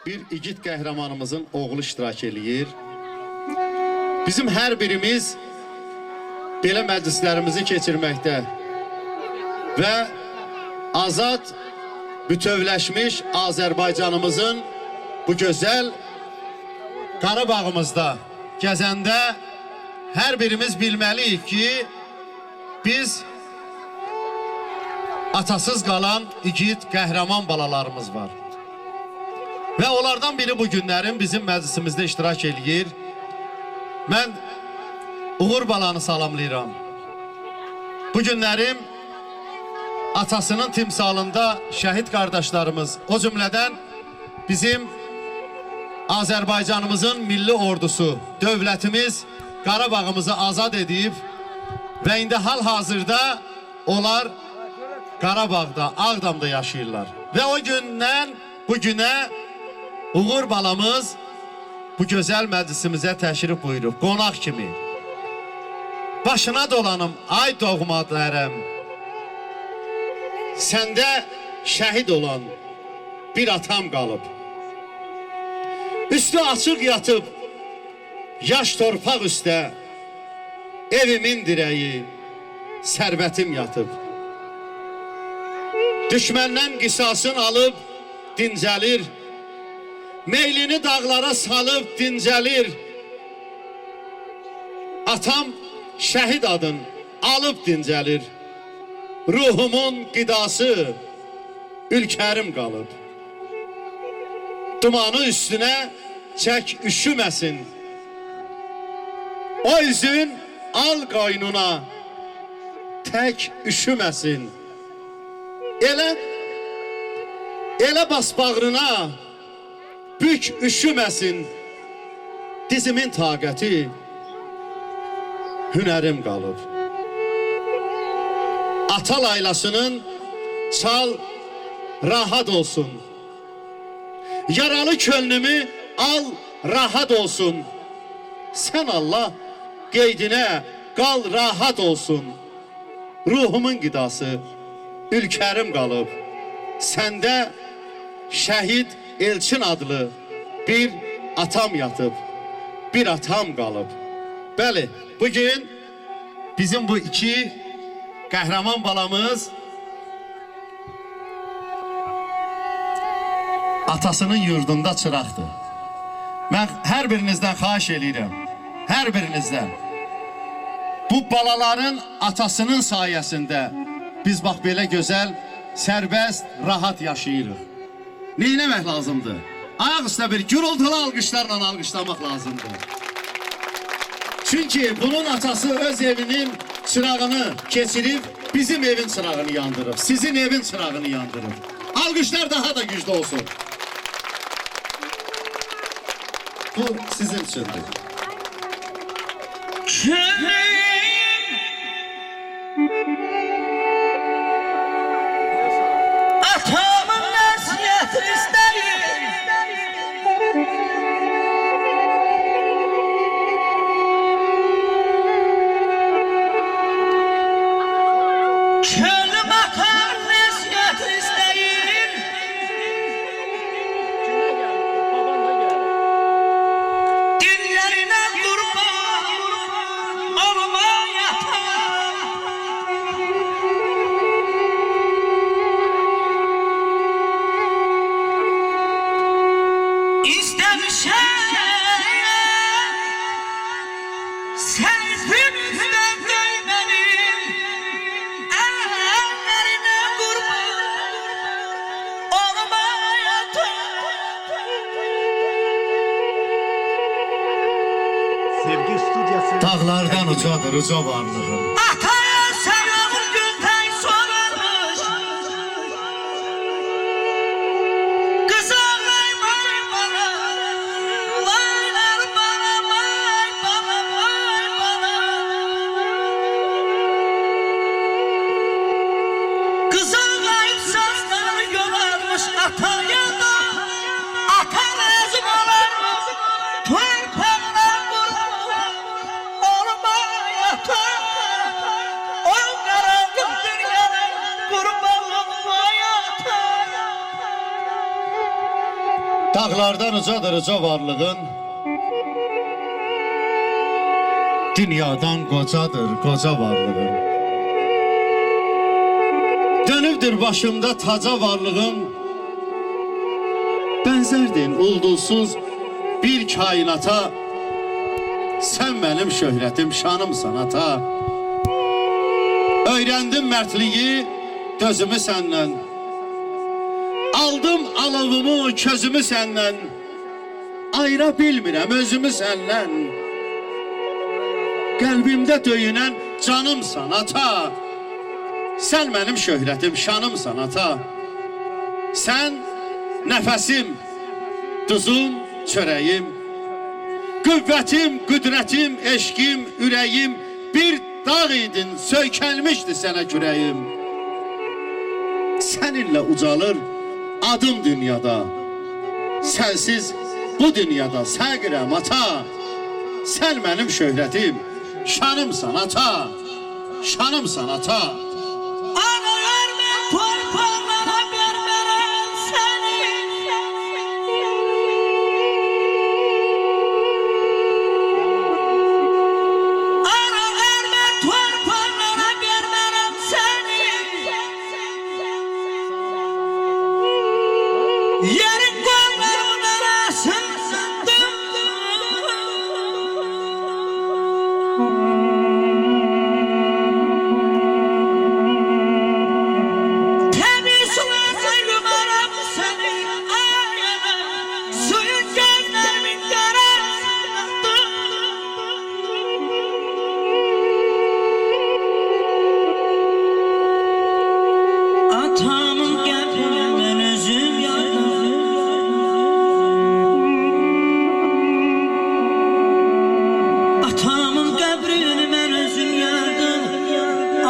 bir igid qəhrəmanımızın oğlu iştirak eləyir. Bizim hər birimiz belə məclislərimizi keçirməkdə və azad, bütövləşmiş Azərbaycanımızın bu gözəl Qarabağımızda gəzəndə hər birimiz bilməliyik ki, biz atasız qalan igid qəhrəman balalarımız var. Və onlardan biri bu günlərin bizim məclisimizdə iştirak eləyir. Mən Uğur balanı salamlayıram. Bu günlərim atasının timsalında şəhid qardaşlarımız, o cümlədən bizim Azərbaycanımızın milli ordusu, dövlətimiz Qarabağımızı azad edib və indi hal-hazırda onlar Qarabağda, Ağdamda yaşayırlar. Və o gündən bu günə Uğur balamız bu gözəl məclisimizə təşrif buyurub, qonaq kimi. Başına dolanım, ay doğma dərəm, səndə şəhid olan bir atam qalıb. Üstü açıq yatıb, yaş torpaq üstə, evimin dirəyi, sərvətim yatıb. Düşməndən qisasın alıb, dincəlir, meylini dağlara salıb, dincəlir. Atam şəhid adın alıb, dincəlir. Ruhumun qidası, ülkərim qalıb. Dumanı üstünə çək üşüməsin. O üzün al qaynuna tək üşüməsin. Elə bas bağrına bük üşüməsin. Dizimin taqəti, hünərim qalıb. Ata laylasının çal rahat olsun. Yaralı könlümü al rahat olsun. Sən Allah qeydinə qal rahat olsun. Ruhumun qidası, ülkərim qalıb. Səndə şəhid Elçin adlı bir atam yatıb, bir atam qalıb. Bəli, bugün bizim bu iki qəhrəman balamız atasının yurdunda çıraqdır. Mən hər birinizdən xahiş edirəm, hər birinizdən. Bu balaların atasının sayəsində biz bax belə gözəl, sərbəst, rahat yaşayırıq. Neyləmək lazımdır? Ayaq üstə bir gürültülü alqışlarla alqışlamaq lazımdır. Çünki bunun atası öz evinin çırağını keçirib, bizim evin çırağını yandırıb, sizin evin çırağını yandırıb. Alqışlar daha da güclü olsun. Bu sizin üçündür. Atamın nəsiyyətini istəyir. Könlüm atamın nəsiyyətini istəyir. Dillərinə qurban olmaya atam. Dağlardan ucadır, uca varlığın. Ataya selamın güntay sorulmuş. Kızım ay bana, vaylar bana, vay bana, vay bana. Kızım ay sazları yorarmış ataya da, ata lazım olarmış. Torpağına vurma, olmaya torpağına. Dağlardan ucadır uca varlığın, dünyadan qocadır qoca varlığın. Dönübdür başımda taca varlığım, benzerdin ulduzsuz bir kainata. Sen benim şöhretim, şanım sanata. Öğrendim mertliği, dözümü senden. Aldım alovumu, közümü senden. Ayıra bilmirəm özümü senden. Kalbimde döyünen canım sanata. Sen benim şöhretim, şanım sanata. Sen nefesim, tuzum, çörəyim. Qüvvətim, qüdrətim, eşkim, ürəyim. Bir dağ idin, söykəlmişdi sənə kürəyim. Səninlə ucalır adım dünyada. Sensiz bu dünyada səqirəm ata. Sen benim şöhretim, şanım sanata. Şanım sanata. Ana verme torpaqlara vermərəm səni. Ana verme torpaqlara vermərəm səni. Yerin qollarımın arasındadır. Temiz sularla yumarım seni ayağına. Suyun gözlerimin yarasındadır. Atamın qəbrini mən özüm yardım. Atamın qəbrini mən özüm yardım.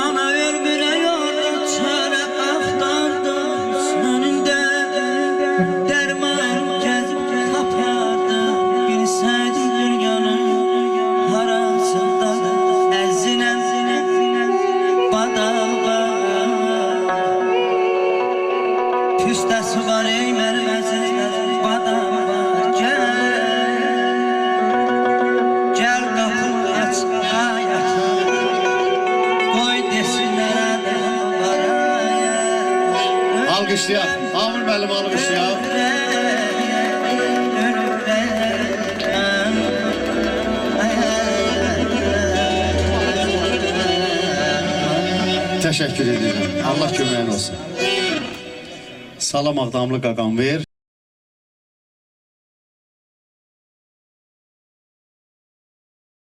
Ana ömrünə yolda çarə axtardım. Sənin də dərman gəzib tapardım. Bilsəydin dünyanın harasındadır. Əzzinəm badal var. Püstəsi var ey mənim əzizlər, badam var. Gəl qapını aç hayata. Qoy desinlər adam var. Alqışlayaq, Amir müəllim alqışlayaq. Teşekkür ederim. Allah köməyin olsun. Salam Ağdamlı qaqam ver.